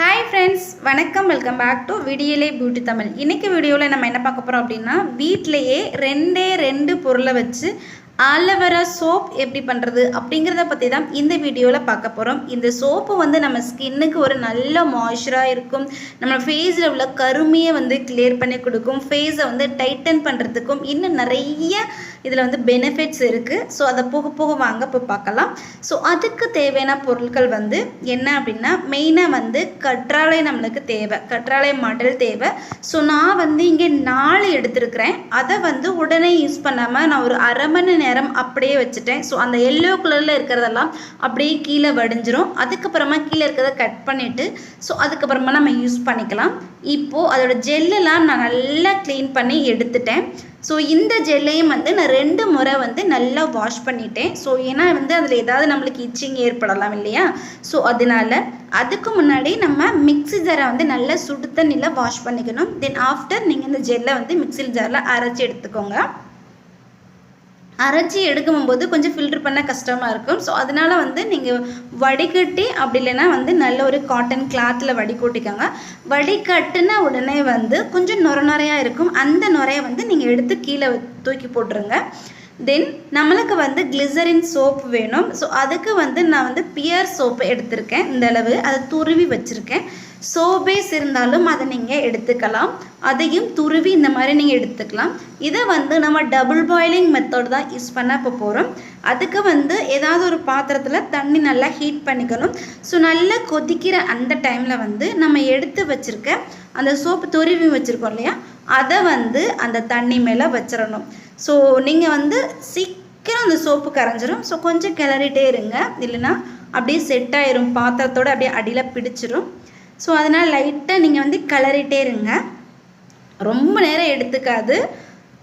Hi friends, வணக்கம். Welcome back to விடியலே beauty Tamil. இன்றைக்கி வீடியோவில் நம்ம என்ன பார்க்க போகிறோம் அப்படின்னா, வீட்டிலையே ரெண்டு பொருளை வச்சு ஆலோவேரா சோப் எப்படி பண்ணுறது அப்படிங்கிறத பற்றி தான் இந்த வீடியோவில் பார்க்க போகிறோம். இந்த சோப்பு வந்து நம்ம ஸ்கின்னுக்கு ஒரு நல்ல மாய்ஸ்சராக இருக்கும். நம்ம ஃபேஸில் உள்ள கருமையை வந்து கிளியர் பண்ணி கொடுக்கும். ஃபேஸை வந்து டைட்டன் பண்ணுறதுக்கும் இன்னும் நிறைய இதில் வந்து பெனிஃபிட்ஸ் இருக்குது. ஸோ அதை போக போக வாங்க இப்போ பார்க்கலாம். ஸோ அதுக்கு தேவையான பொருட்கள் வந்து என்ன அப்படின்னா, மெயினாக வந்து கற்றாழை நம்மளுக்கு தேவை, கற்றாழை மாடல் தேவை. ஸோ நான் வந்து இங்கே 4 எடுத்துருக்கிறேன். அதை வந்து உடனே யூஸ் பண்ணாமல் நான் ஒரு அரை மணி நேரம் அப்படியே வச்சுட்டேன். ஸோ அந்த எல்லோ கலரில் இருக்கிறதெல்லாம் அப்படியே கீழே வடிஞ்சிரும். அதுக்கப்புறமா கீழே இருக்கிறத கட் பண்ணிவிட்டு ஸோ அதுக்கப்புறமா நம்ம யூஸ் பண்ணிக்கலாம். இப்போது அதோட ஜெல்லெல்லாம் நான் நல்லா க்ளீன் பண்ணி எடுத்துட்டேன். ஸோ இந்த ஜெல்லையும் வந்து நான் 2 முறை வந்து நல்லா வாஷ் பண்ணிட்டேன். ஸோ ஏன்னா வந்து அதில் ஏதாவது நம்மளுக்கு இச்சிங் ஏற்படலாம் இல்லையா? ஸோ அதனால் அதுக்கு முன்னாடி நம்ம மிக்ஸி ஜாரை வந்து நல்லா சுடு தண்ணியில் வாஷ் பண்ணிக்கணும். தென் ஆஃப்டர் நீங்கள் இந்த ஜெல்லை வந்து மிக்ஸி ஜாரில் அரைச்சி எடுத்துக்கோங்க. அரைச்சி எடுக்கும்போது கொஞ்சம் ஃபில்டர் பண்ண கஷ்டமாக இருக்கும். ஸோ அதனால் வந்து நீங்கள் வடிகட்டி அப்படி இல்லைன்னா வந்து நல்ல ஒரு காட்டன் கிளாத்தில் வடிகட்டிக்கோங்க. வடிகட்டுன உடனே வந்து கொஞ்சம் நுரையாக இருக்கும். அந்த நுரையை வந்து நீங்கள் எடுத்து கீழே தூக்கி போட்டுருங்க. தென் நம்மளுக்கு வந்து கிளிசரின் சோப் வேணும். ஸோ அதுக்கு வந்து நான் வந்து பியர் சோப்பு எடுத்திருக்கேன். இந்த அளவு அதை துருவி வச்சுருக்கேன். சோபேஸ் இருந்தாலும் அதை நீங்கள் எடுத்துக்கலாம். அதையும் துருவி இந்த மாதிரி நீங்கள் எடுத்துக்கலாம். இதை வந்து நம்ம டபுள் பாயிலிங் மெத்தட் தான் யூஸ் பண்ண இப்போ போகிறோம். அதுக்கு வந்து ஏதாவது ஒரு பாத்திரத்தில் தண்ணி நல்லா ஹீட் பண்ணிக்கணும். ஸோ நல்லா கொதிக்கிற அந்த டைமில் வந்து நம்ம எடுத்து வச்சுருக்க அந்த சோப்பு துருவி வச்சுருக்கோம் இல்லையா, அதை வந்து அந்த தண்ணி மேலே வச்சிடணும். ஸோ நீங்கள் வந்து சீக்கிரம் அந்த சோப்பு கரைஞ்சிரும். ஸோ கொஞ்சம் கிளறிட்டே இருங்க, இல்லைன்னா அப்படியே செட் ஆயிரும், பாத்திரத்தோடு அப்படியே அடியில் பிடிச்சிரும். ஸோ அதனால் லைட்டாக நீங்கள் வந்து கிளறிட்டே இருங்க. ரொம்ப நேரம் எடுத்துக்காது,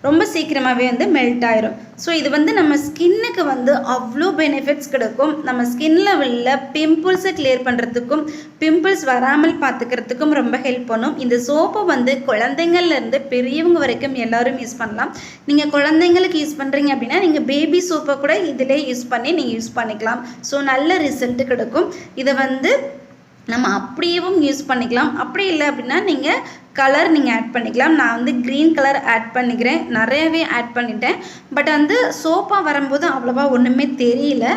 ரொம்ப சீக்கிரமாகவே வந்து மெல்ட் ஆயிரும். ஸோ இது வந்து நம்ம ஸ்கின்னுக்கு வந்து அவ்வளோ பெனிஃபிட்ஸ் கிடைக்கும். நம்ம ஸ்கின்னில் உள்ள பிம்பிள்ஸை கிளியர் பண்ணுறதுக்கும் பிம்பிள்ஸ் வராமல் பார்த்துக்கிறதுக்கும் ரொம்ப ஹெல்ப் பண்ணும். இந்த சோப்பை வந்து குழந்தைங்கள்லேருந்து பெரியவங்க வரைக்கும் எல்லோரும் யூஸ் பண்ணலாம். நீங்கள் குழந்தைங்களுக்கு யூஸ் பண்ணுறீங்க அப்படின்னா நீங்கள் பேபி சோப்பை கூட இதிலே யூஸ் பண்ணி நீங்கள் யூஸ் பண்ணிக்கலாம். ஸோ நல்ல ரிசல்ட்டு கிடைக்கும். இதை வந்து நம்ம அப்படியேவும் யூஸ் பண்ணிக்கலாம். அப்படி இல்லை அப்படின்னா நீங்கள் கலர் நீங்கள் ஆட் பண்ணிக்கலாம். நான் வந்து க்ரீன் கலர் ஆட் பண்ணிக்கிறேன். நிறையவே ஆட் பண்ணிட்டேன். பட் வந்து சோப்பாக வரும்போது அவ்வளோவா ஒன்றுமே தெரியல.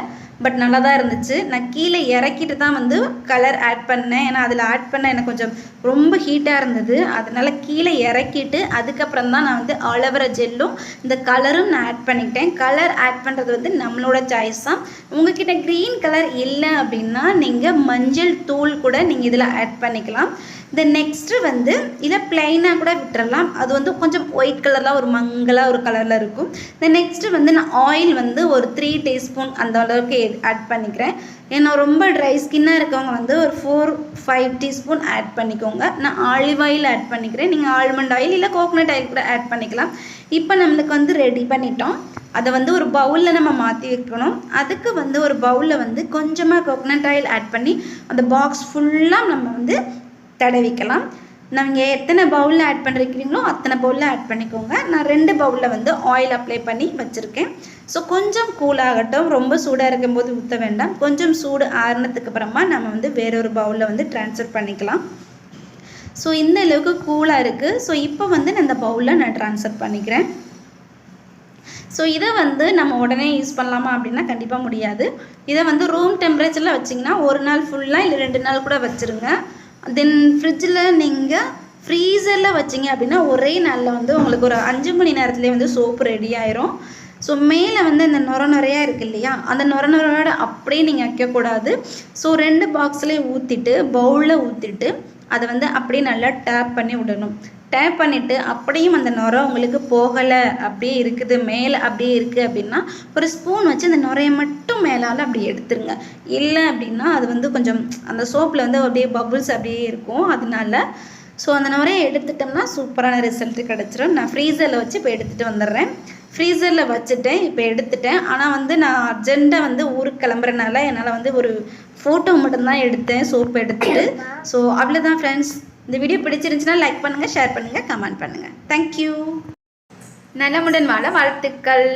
பட் நல்லா தான் இருந்துச்சு. நான் கீழே இறக்கிட்டு தான் வந்து கலர் ஆட் பண்ணேன். ஏன்னா அதில் ஆட் பண்ண எனக்கு கொஞ்சம் ரொம்ப ஹீட்டாக இருந்தது. அதனால் கீழே இறக்கிட்டு அதுக்கப்புறம் தான் நான் வந்து ஆலோவேரா ஜெல்லும் இந்த கலரும் நான் ஆட் பண்ணிக்கிட்டேன். கலர் ஆட் பண்ணுறது வந்து நம்மளோட சாய்ஸ் தான். உங்கள்கிட்ட க்ரீன் கலர் இல்லை அப்படின்னா நீங்கள் மஞ்சள் தூள் கூட நீங்கள் இதில் ஆட் பண்ணிக்கலாம். இந்த நெக்ஸ்ட்டு வந்து இதை பிளைனாக கூட விட்டுறலாம். அது வந்து கொஞ்சம் ஒயிட் கலரில் ஒரு மங்கலாக ஒரு கலரில் இருக்கும். இந்த நெக்ஸ்ட்டு வந்து நான் ஆயில் வந்து ஒரு 3 டீஸ்பூன் அந்த அளவுக்கு ஆட் பண்ணிக்கிறேன். ஏன்னா ரொம்ப ட்ரை ஸ்கின்னாக இருக்கவங்க வந்து ஒரு 4-5 டீஸ்பூன் ஆட் பண்ணிக்கோங்க. நான் ஆலிவ் ஆயில் ஆட் பண்ணிக்கிறேன். நீங்கள் ஆல்மண்ட் ஆயில் இல்லை கோகோனட் ஆயில் கூட ஆட் பண்ணிக்கலாம். இப்போ நம்மளுக்கு வந்து ரெடி பண்ணிட்டோம். அதை வந்து ஒரு பவுலில் நம்ம மாற்றி வைக்கணும். அதுக்கு வந்து ஒரு பவுலில் வந்து கொஞ்சமாக கோகோனட் ஆயில் ஆட் பண்ணி அந்த பாக்ஸ் ஃபுல்லாக நம்ம வந்து தடவிக்கலாம். நீங்கள் எத்தனை பவுலில் ஆட் பண்ணிருக்கிறீங்களோ அத்தனை பவுலில் ஆட் பண்ணிக்கோங்க. நான் 2 பவுலில் வந்து ஆயில் அப்ளை பண்ணி வச்சுருக்கேன். ஸோ கொஞ்சம் கூலாகட்டும், ரொம்ப சூடாக இருக்கும்போது ஊற்ற வேண்டாம். கொஞ்சம் சூடு ஆறுனதுக்கு அப்புறமா நம்ம வந்து வேறொரு பவுலில் வந்து ட்ரான்ஸ்ஃபர் பண்ணிக்கலாம். ஸோ இந்த அளவுக்கு கூலாக இருக்குது. ஸோ இப்போ வந்து நான் இந்த பவுலில் நான் ட்ரான்ஸ்ஃபர் பண்ணிக்கிறேன். ஸோ இதை வந்து நம்ம உடனே யூஸ் பண்ணலாமா அப்படின்னா கண்டிப்பாக முடியாது. இதை வந்து ரூம் டெம்பரேச்சரில் வச்சிங்கன்னா ஒரு நாள் ஃபுல்லாக இல்லை 2 நாள் கூட வச்சுருங்க. தென் ஃப்ரிட்ஜில் நீங்கள் ஃப்ரீசரில் வச்சிங்க அப்படின்னா ஒரே நாளில் வந்து உங்களுக்கு ஒரு 5 மணி நேரத்துலேயே வந்து சோப்பு ரெடி ஆயிரும். ஸோ மேலே வந்து இந்த நுரையாக இருக்குது இல்லையா, அந்த நுரையோட அப்படியே நீங்கள் வைக்கக்கூடாது. ஸோ 2 பாக்ஸ்லேயே ஊற்றிட்டு பவுலில் ஊற்றிட்டு அதை வந்து அப்படியே நல்லா டேப் பண்ணி விடணும். டேப் பண்ணிவிட்டு அப்படியும் அந்த நுரை உங்களுக்கு போகலை, அப்படியே இருக்குது, மேலே அப்படியே இருக்குது அப்படின்னா ஒரு ஸ்பூன் வச்சு அந்த நுரையை மட்டும் மேலால் அப்படி எடுத்துருங்க. இல்லை அப்படின்னா அது வந்து கொஞ்சம் அந்த சோப்பில் வந்து அப்படியே பபுள்ஸ் அப்படியே இருக்கும். அதனால ஸோ அந்த நுரையை எடுத்துட்டோம்னா சூப்பரான ரிசல்ட்டு கிடச்சிரும். நான் ஃப்ரீசரில் வச்சு இப்போ எடுத்துகிட்டு வந்துடுறேன். ஃப்ரீசரில் வச்சுட்டேன், இப்போ எடுத்துட்டேன். ஆனால் வந்து நான் அர்ஜெண்ட்டாக வந்து ஊருக்கு கிளம்புறனால என்னால் வந்து ஒரு ஃபோட்டோ மட்டும்தான் எடுத்தேன் சோப்பு எடுத்துகிட்டு. ஸோ அவ்வளோதான் ஃப்ரெண்ட்ஸ். இந்த வீடியோ பிடிச்சிருந்துச்சுன்னா லைக் பண்ணுங்கள், ஷேர் பண்ணுங்கள், கமெண்ட் பண்ணுங்கள். தேங்க்யூ. நலமுடன் வாழ வாழ்த்துக்கள்.